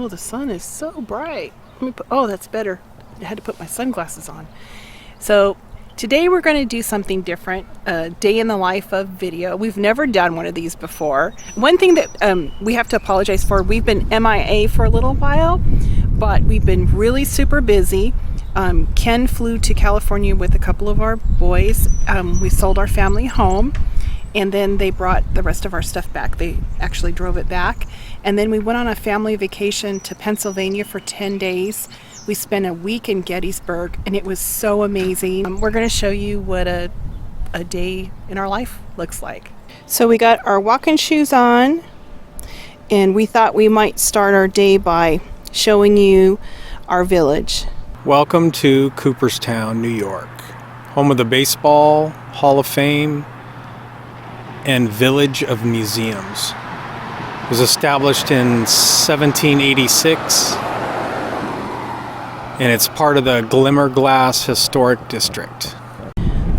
Oh, the sun is so bright. Oh, that's better. I had to put my sunglasses on. So today we're going to do something different, a day in the life of video. We've never done one of these before. One thing that we have to apologize for, we've been MIA for a little while, but we've been really super busy. Ken flew to California with a couple of our boys. We sold our family home, and then they brought the rest of our stuff back. They actually drove it back. And then we went on a family vacation to Pennsylvania for 10 days. We spent a week in Gettysburg, and it was so amazing. We're going to show you what a day in our life looks like. So we got our walking shoes on, and we thought we might start our day by showing you our village. Welcome to Cooperstown, New York, home of the Baseball Hall of Fame and Village of Museums. It was established in 1786. And it's part of the Glimmerglass Historic District.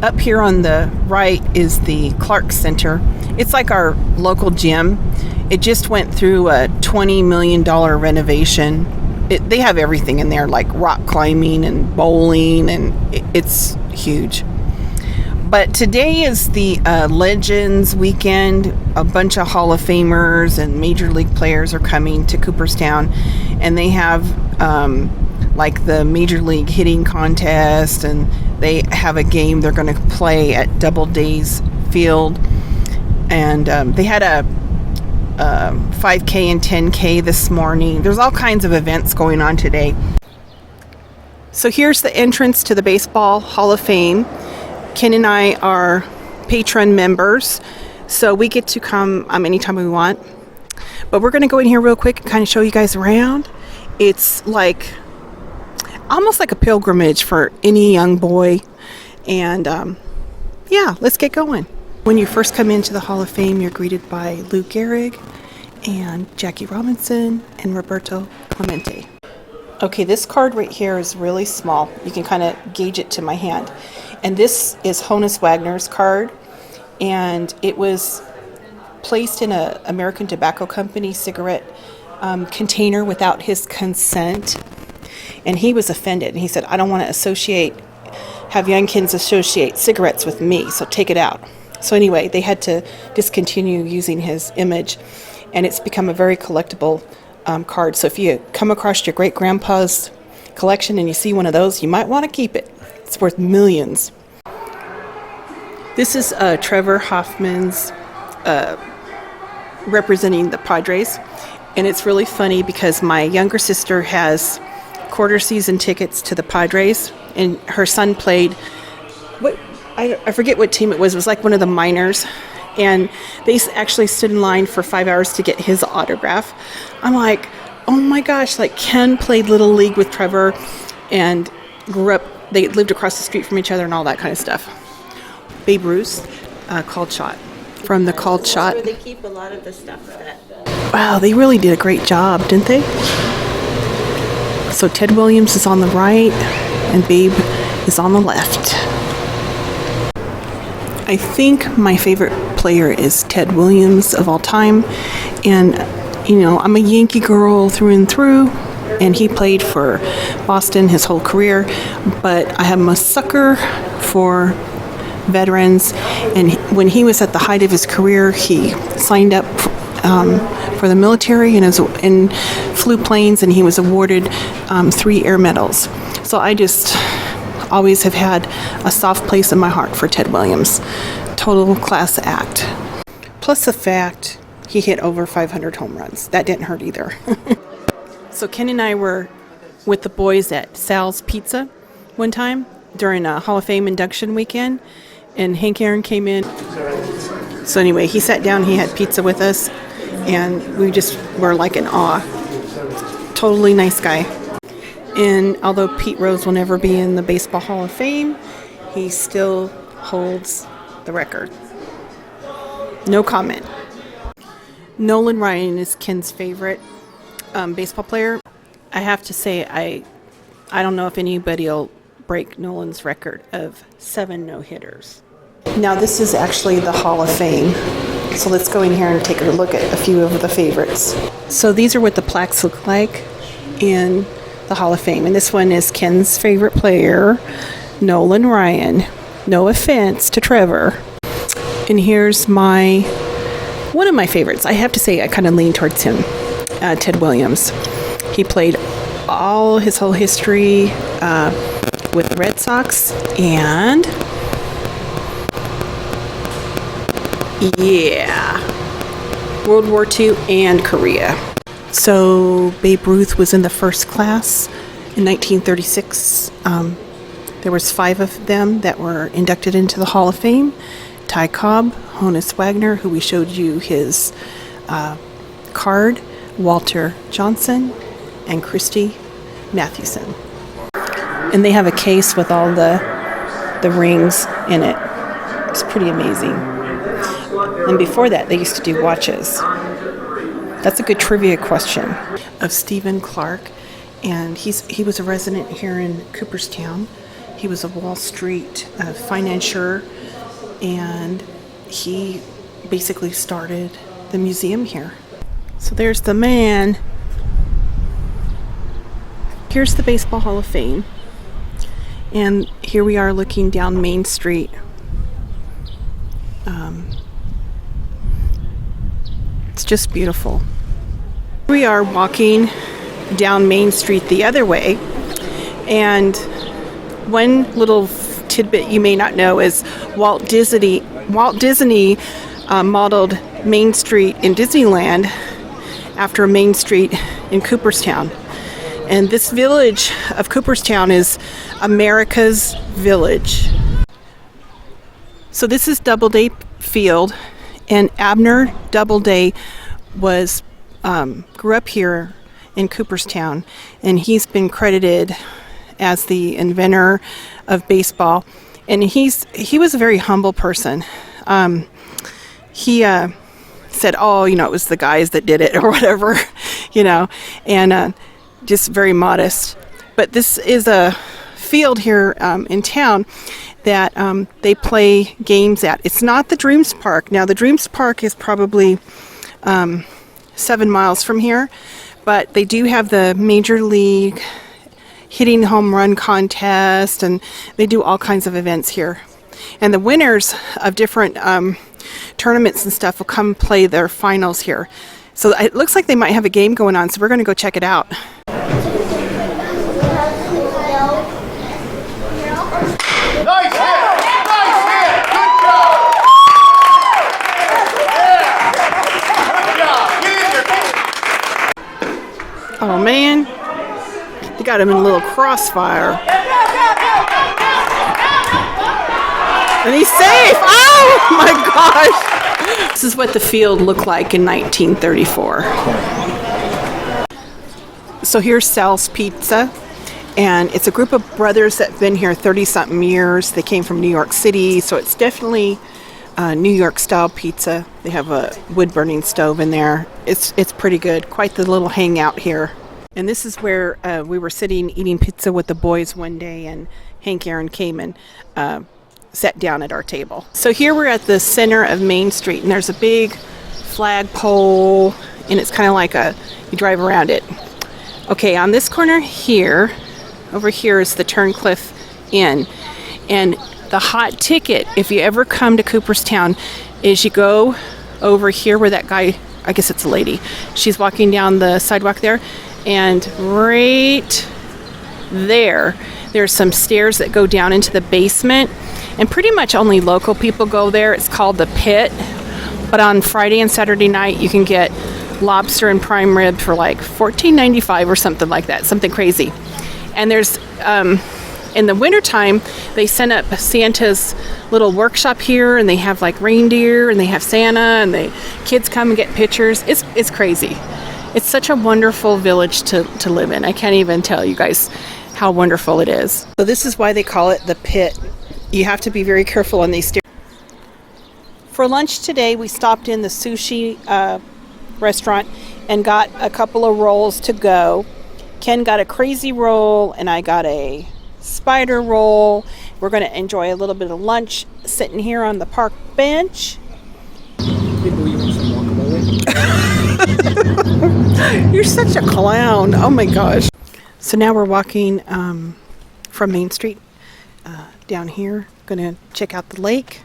Up here on the right is the Clark Center. It's like our local gym. It just went through a $20 million renovation. They have everything in there, like rock climbing and bowling, and it's huge. But today is the Legends weekend. A bunch of Hall of Famers and Major League players are coming to Cooperstown, and they have like the Major League hitting contest, and they have a game they're going to play at Doubleday Field. And they had a 5K and 10K this morning. There's all kinds of events going on today. So here's the entrance to the Baseball Hall of Fame. Ken and I are patron members, so we get to come anytime we want. But we're going to go in here real quick and kind of show you guys around. It's like almost like a pilgrimage for any young boy. And yeah, let's get going. When you first come into the Hall of Fame, you're greeted by Lou Gehrig and Jackie Robinson and Roberto Clemente. Okay, this card right here is really small. You can kind of gauge it to my hand. And this is Honus Wagner's card, and it was placed in an American Tobacco Company cigarette container without his consent. And he was offended, and he said, I don't want to have young kids associate cigarettes with me, so take it out. So anyway, they had to discontinue using his image, and it's become a very collectible card. So if you come across your great-grandpa's collection and you see one of those, you might want to keep it. It's worth millions. This is Trevor Hoffman's representing the Padres, and it's really funny because my younger sister has quarter season tickets to the Padres, and her son played I forget what team it was. It was like one of the minors, and they actually stood in line for 5 hours to get his autograph. I'm like, oh my gosh, like Ken played Little League with Trevor and grew up, they lived across the street from each other and all that kind of stuff. Babe Ruth, called shot. From the called shot. That's where they keep a lot of the stuff that. Wow, they really did a great job, didn't they? So Ted Williams is on the right and Babe is on the left. I think my favorite player is Ted Williams of all time. And, you know, I'm a Yankee girl through and through. And he played for Boston his whole career. But I am a sucker for veterans. And when he was at the height of his career, he signed up for the military and flew planes. And he was awarded 3 air medals. So I just always have had a soft place in my heart for Ted Williams. Total class act. Plus the fact he hit over 500 home runs. That didn't hurt either. So Ken and I were with the boys at Sal's Pizza one time during a Hall of Fame induction weekend, and Hank Aaron came in. So anyway, he sat down, he had pizza with us, and we just were like in awe. Totally nice guy. And although Pete Rose will never be in the Baseball Hall of Fame, he still holds the record. No comment. Nolan Ryan is Ken's favorite baseball player. I have to say, I don't know if anybody will break Nolan's record of 7 no-hitters. Now this is actually the Hall of Fame. So let's go in here and take a look at a few of the favorites. So these are what the plaques look like in the Hall of Fame. And this one is Ken's favorite player, Nolan Ryan. No offense to Trevor. And here's one of my favorites. I have to say I kind of lean towards him, Ted Williams. He played his whole history with the Red Sox, and World War II and Korea. So Babe Ruth was in the first class in 1936. There was 5 of them that were inducted into the Hall of Fame. Ty Cobb, Honus Wagner, who we showed you his card, Walter Johnson, and Christy Mathewson. And they have a case with all the rings in it. It's pretty amazing. And before that, they used to do watches. That's a good trivia question. Of Stephen Clark, and he was a resident here in Cooperstown. He was a Wall Street financier, and he basically started the museum here. So there's the man. Here's the Baseball Hall of Fame. And here we are looking down Main Street. It's just beautiful. We are walking down Main Street the other way, and one little tidbit you may not know is Walt Disney modeled Main Street in Disneyland after Main Street in Cooperstown. And this village of Cooperstown is America's village. So this is Doubleday Field, and Abner Doubleday grew up here in Cooperstown, and he's been credited as the inventor of baseball. And he was a very humble person. He said, it was the guys that did it or whatever, and just very modest. But this is a field here in town that they play games at. It's not the Dreams Park. Now, the Dreams Park is probably 7 miles from here, but they do have the Major League hitting home run contest, and they do all kinds of events here. And the winners of different tournaments and stuff will come play their finals here. So it looks like they might have a game going on, so we're going to go check it out. Nice hit! Nice hit! Good job! Good job! Get in there! Oh man, they got him in a little crossfire. And he's safe! Oh my gosh! This is what the field looked like in 1934. So here's Sal's Pizza. And it's a group of brothers that have been here 30-something years. They came from New York City, so it's definitely New York-style pizza. They have a wood-burning stove in there. It's pretty good. Quite the little hangout here. And this is where we were sitting eating pizza with the boys one day, and Hank Aaron came and sat down at our table. So here we're at the center of Main Street, and there's a big flagpole, and it's kind of like you drive around it. Okay, on this corner here, over here is the Turncliffe Inn. And the hot ticket, if you ever come to Cooperstown, is you go over here where that guy, I guess it's a lady, she's walking down the sidewalk there, and right there's some stairs that go down into the basement, and pretty much only local people go there. It's called the Pit, but on Friday and Saturday night you can get lobster and prime rib for like $14.95 or something like that, something crazy. And there's in the wintertime they set up Santa's little workshop here, and they have like reindeer, and they have Santa, and the kids come and get pictures. It's crazy. It's such a wonderful village to live in. I can't even tell you guys how wonderful it is. So this is why they call it the Pit. You have to be very careful on these stairs. For lunch today, we stopped in the sushi restaurant and got a couple of rolls to go. Ken got a crazy roll, and I got a spider roll. We're going to enjoy a little bit of lunch sitting here on the park bench. Did we You're such a clown. Oh my gosh. So now we're walking from Main Street down here. Gonna check out the lake.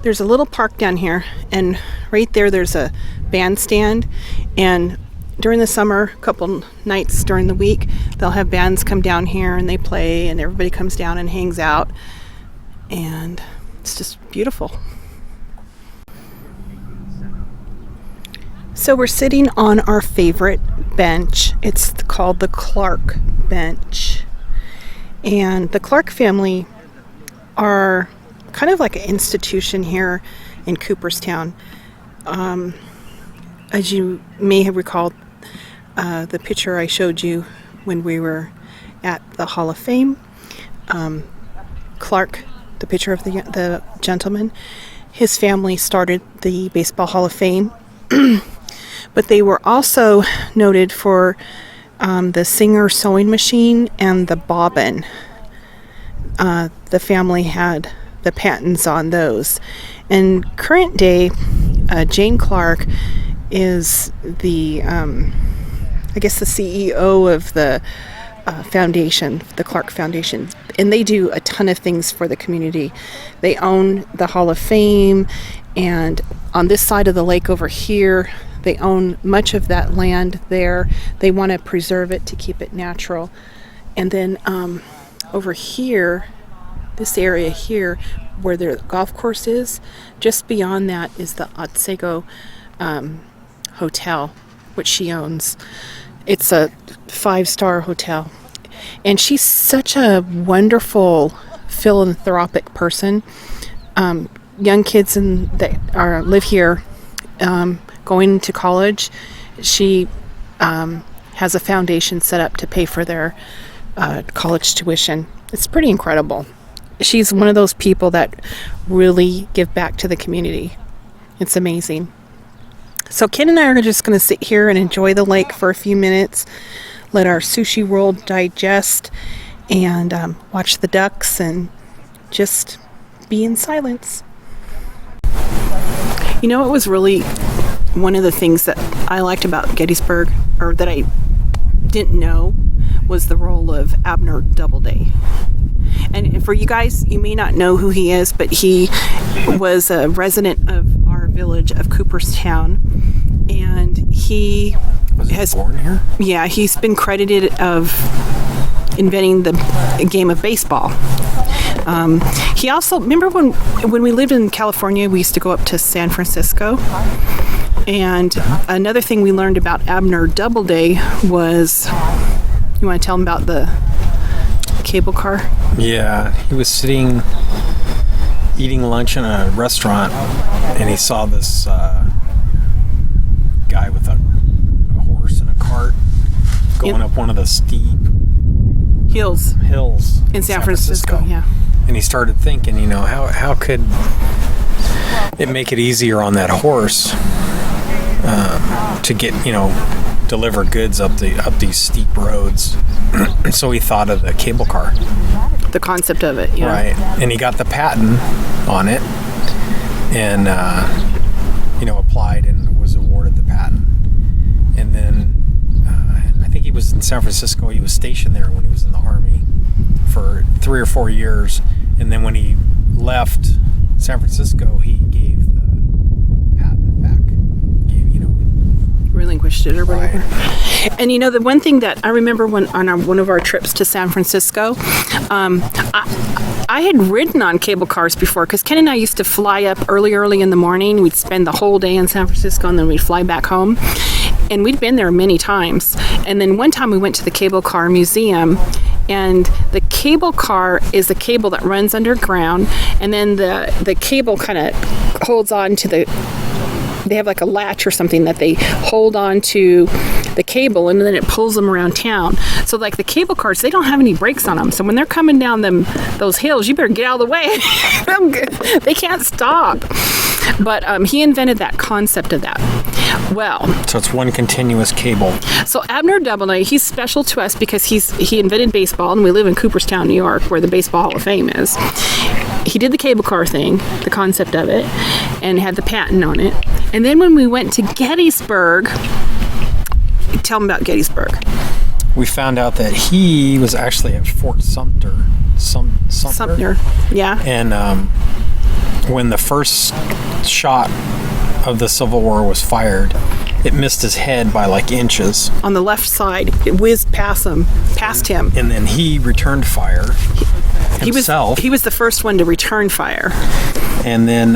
There's a little park down here, and right there there's a bandstand, and during the summer, a couple nights during the week, they'll have bands come down here and they play, and everybody comes down and hangs out, and it's just beautiful. So we're sitting on our favorite bench. It's called the Clark bench, and the Clark family are kind of like an institution here in Cooperstown. As you may have recalled, the picture I showed you when we were at the Hall of Fame, Clark, the picture of the gentleman, his family started the Baseball Hall of Fame, but they were also noted for the Singer sewing machine and the bobbin. The family had the patents on those. And current day, Jane Clark is the, I guess, the CEO of the foundation, the Clark Foundation. And they do a ton of things for the community. They own the Hall of Fame, and on this side of the lake over here, they own much of that land there. They want to preserve it to keep it natural. And then over here, this area here where the golf course is, just beyond that is the Otsego Hotel, which she owns. It's a 5-star hotel, and she's such a wonderful philanthropic person. Young kids that live here going to college, she has a foundation set up to pay for their college tuition. It's pretty incredible. She's one of those people that really give back to the community. It's amazing. So Ken and I are just going to sit here and enjoy the lake for a few minutes, let our sushi roll digest, and watch the ducks and just be in silence. You know, it was really one of the things that I liked about Gettysburg, or that I didn't know, was the role of Abner Doubleday. And for you guys, you may not know who he is, but he was a resident of our village of Cooperstown, and he Was he born here? Yeah, he's been credited of inventing the game of baseball. He also, remember when we lived in California, we used to go up to San Francisco, and another thing we learned about Abner Doubleday was, you want to tell him about the cable car? Yeah, he was sitting eating lunch in a restaurant, and he saw this guy with a horse and a cart going up one of the steep hills in San Francisco. Yeah. And he started thinking, you know, how could it make it easier on that horse to get, you know, deliver goods up these steep roads. So he thought of the cable car. The concept of it, yeah. Right. And he got the patent on it, and applied and was awarded the patent. And then I think he was in San Francisco. He was stationed there when he was in the Army for 3 or 4 years. And then when he left San Francisco, he gave the patent back. Relinquished it or whatever. Right. And the one thing that I remember when on one of our trips to San Francisco, I had ridden on cable cars before, because Ken and I used to fly up early in the morning. We'd spend the whole day in San Francisco, and then we'd fly back home. And we'd been there many times. And then one time we went to the Cable Car Museum, and the cable car is a cable that runs underground, and then the cable kind of holds on to they have like a latch or something that they hold on to the cable, and then it pulls them around town. So like the cable cars, they don't have any brakes on them. So when they're coming down those hills, you better get out of the way. They can't stop. But he invented that concept of that. Well, so it's one continuous cable. So Abner Doubleday, he's special to us because he invented baseball, and we live in Cooperstown, New York, where the Baseball Hall of Fame is. He did the cable car thing, the concept of it, and had the patent on it. And then when we went to Gettysburg, tell them about Gettysburg. We found out that he was actually at Fort Sumter. Sumter, yeah. And when the first shot of the Civil War was fired, it missed his head by like inches. On the left side, it whizzed past him. And then he returned fire himself. He was the first one to return fire. And then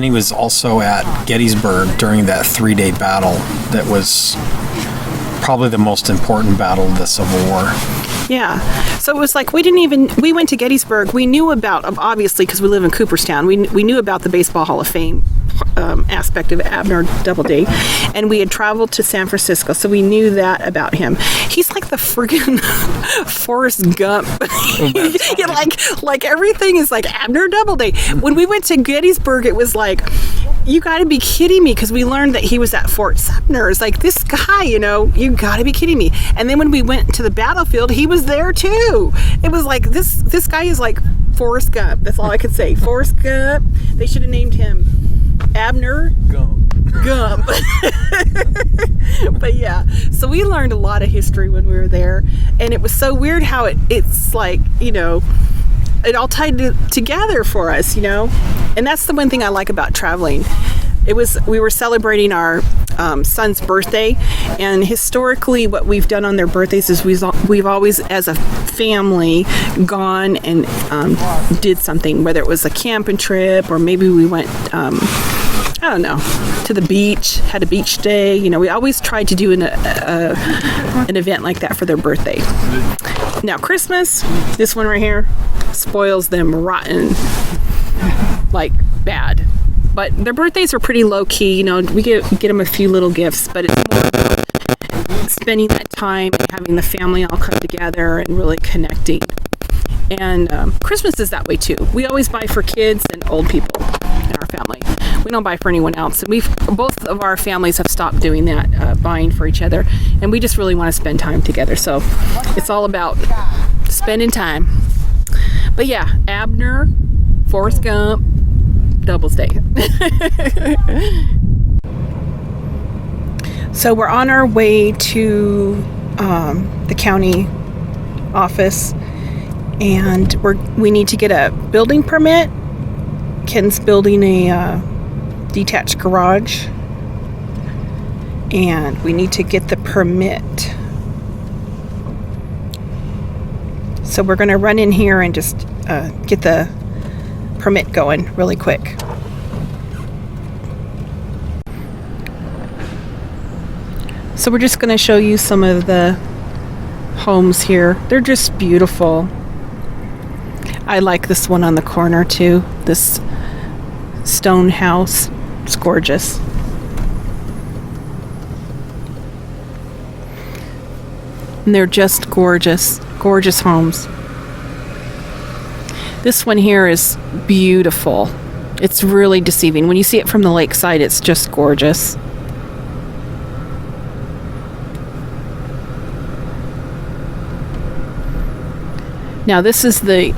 he was also at Gettysburg during that 3-day battle that was probably the most important battle of the Civil War. Yeah. So it was like we went to Gettysburg. We knew about, obviously, because we live in Cooperstown, we knew about the Baseball Hall of Fame aspect of Abner Doubleday, and we had traveled to San Francisco, so we knew that about him. He's like the friggin' Forrest Gump. Yeah, like everything is like Abner Doubleday. When we went to Gettysburg, it was like, you got to be kidding me, because we learned that he was at Fort Sumter. It's like, this guy, you got to be kidding me. And then when we went to the battlefield, he was there too. It was like, this guy is like Forrest Gump. That's all I could say. Forrest Gump. They should have named him Abner Gump. But yeah, so we learned a lot of history when we were there, and it was so weird how it's like, it all tied together for us, and that's the one thing I like about traveling. We were celebrating our son's birthday, and historically what we've done on their birthdays is we've always, as a family, gone and did something, whether it was a camping trip or maybe we went I don't know, to the beach, had a beach day. We always tried to do an event like that for their birthday. Now Christmas, this one right here, spoils them rotten, like bad. But their birthdays are pretty low key. We get them a few little gifts, but it's more about spending that time and having the family all come together and really connecting. And Christmas is that way too. We always buy for kids and old people in our family. We don't buy for anyone else. And both of our families have stopped doing that, buying for each other. And we just really want to spend time together. So it's all about spending time. But yeah, Abner, Forrest Gump, Doubleday. So we're on our way to the county office, and we need to get a building permit. Ken's building a detached garage, and we need to get the permit. So we're going to run in here and just get the permit going really quick. So we're just going to show you some of the homes here. They're just beautiful. I like this one on the corner too. This stone house. It's gorgeous. And they're just gorgeous, gorgeous homes. This one here is beautiful. It's really deceiving. When you see it from the lakeside, it's just gorgeous. Now this is the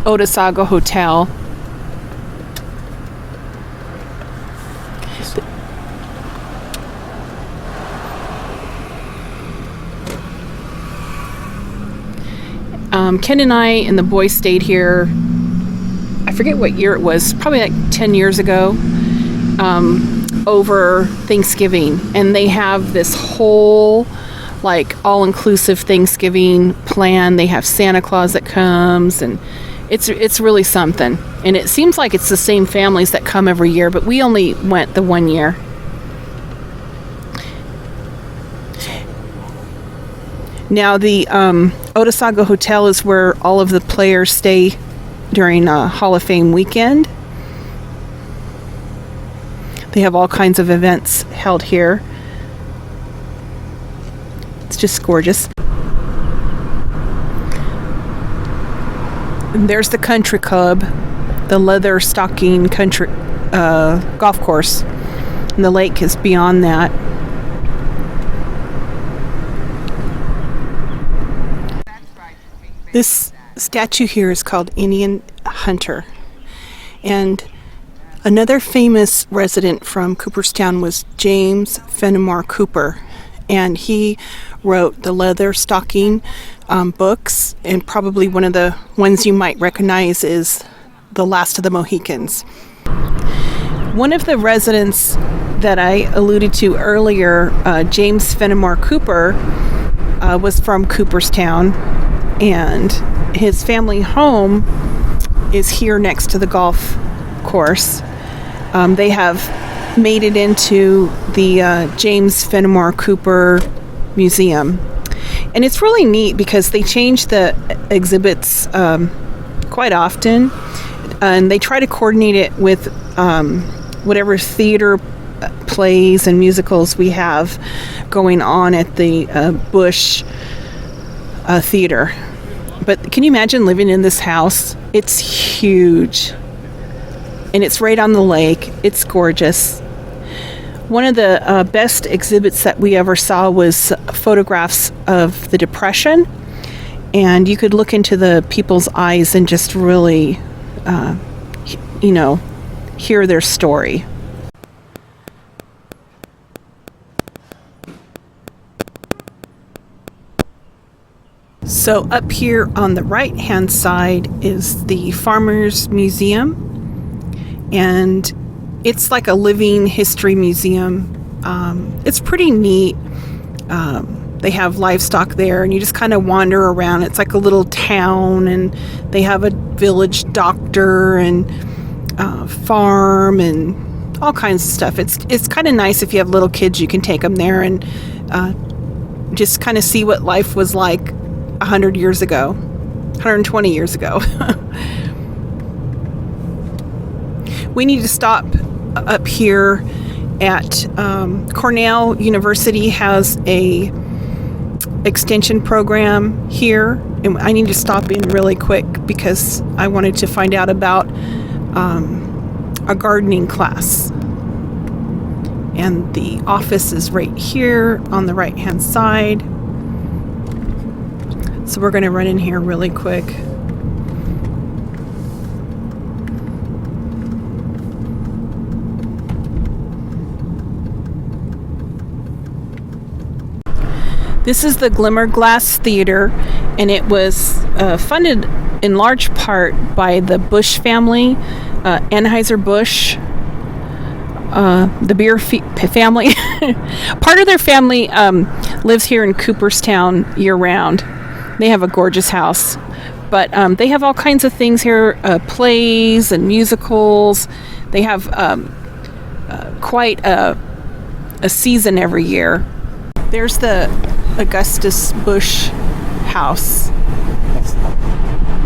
Otesaga Hotel. Ken and I and the boys stayed here, I forget what year it was, probably like 10 years ago, over Thanksgiving. And they have this whole like all-inclusive Thanksgiving plan. They have Santa Claus that comes, and it's really something. And it seems like it's the same families that come every year, but we only went the one year. Now the Otesaga Hotel is where all of the players stay during Hall of Fame weekend. They have all kinds of events held here. It's just gorgeous. And there's the country club, the leather stocking country golf course, and the lake is beyond that. This statue here is called Indian Hunter, and Another famous resident from Cooperstown was James Fenimore Cooper, and he wrote the Leather Stocking books, and probably one of the ones you might recognize is The Last of the Mohicans. One of the residents that I alluded to earlier, James Fenimore Cooper, was from Cooperstown, and his family home is here next to the golf course. They have made it into the James Fenimore Cooper Museum. And it's really neat because they change the exhibits quite often, and they try to coordinate it with whatever theater plays and musicals we have going on at the Bush Theater. But can you imagine living in this house? It's huge. And it's right on the lake. It's gorgeous. One of the best exhibits that we ever saw was photographs of the Depression. And you could look into the people's eyes and just really, hear their story. So up here on the right-hand side is the Farmers Museum, and it's like a living history museum. It's pretty neat. They have livestock there, and you just kind of wander around. It's like a little town, and they have a village doctor and farm and all kinds of stuff. It's kind of nice if you have little kids. You can take them there and just kind of see what life was like 100 years ago, 120 years ago. We need to stop up here at Cornell University has a extension program here, and I need to stop in really quick because I wanted to find out about a gardening class. And the office is right here on the right hand side. So we're going to run in here really quick. This is the Glimmer Glass Theater, and it was funded in large part by the Bush family, Anheuser-Busch, the beer family. Part of their family lives here in Cooperstown year-round. They have a gorgeous house, but they have all kinds of things here, plays and musicals. They have quite a season every year. There's the Augustus Busch house.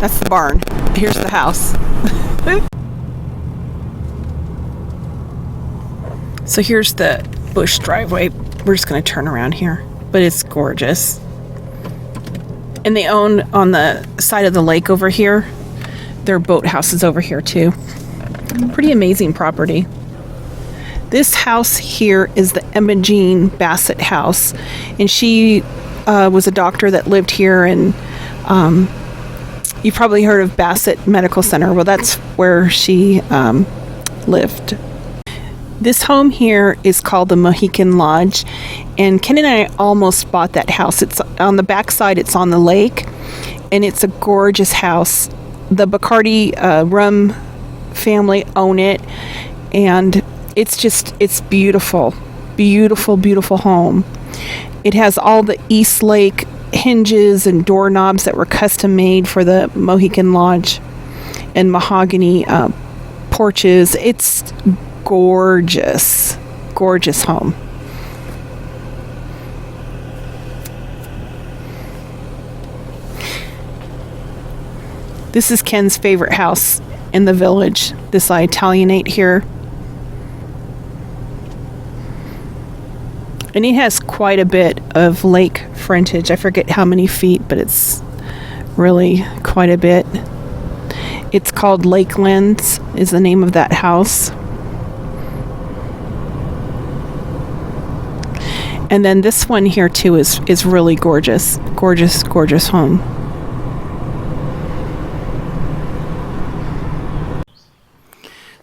That's the barn. Here's the house. So here's the Busch driveway. We're just going to turn around here, but it's gorgeous. And they own on the side of the lake over here. Their boat house is over here too. Pretty amazing property. This house here is the Emma Jean Bassett house, and she was a doctor that lived here, and you've probably heard of Bassett Medical Center. Well, that's where she lived. This home here is called the Mohican Lodge, and Ken and I almost bought that house. It's on the back side, it's on the lake, and it's a gorgeous house. The Bacardi rum family own it, and it's beautiful, beautiful, beautiful home. It has all the East Lake hinges and doorknobs that were custom made for the Mohican Lodge, and mahogany porches. It's gorgeous, gorgeous home. This is Ken's favorite house in the village, this Italianate here. And it has quite a bit of lake frontage. I forget how many feet, but it's really quite a bit. It's called Lakelands is the name of that house. And then this one here too is really gorgeous. Gorgeous, gorgeous home.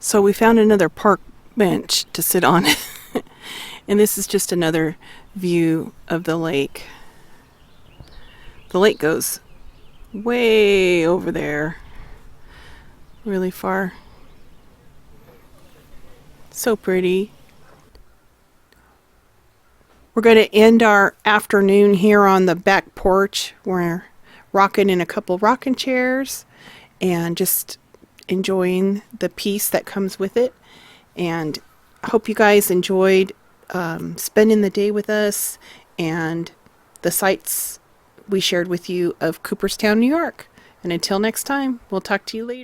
So we found another park bench to sit on. And this is just another view of the lake. The lake goes way over there. Really far. So pretty. We're going to end our afternoon here on the back porch. We're rocking in a couple rocking chairs and just enjoying the peace that comes with it. And I hope you guys enjoyed spending the day with us and the sights we shared with you of Cooperstown, New York. And until next time, we'll talk to you later.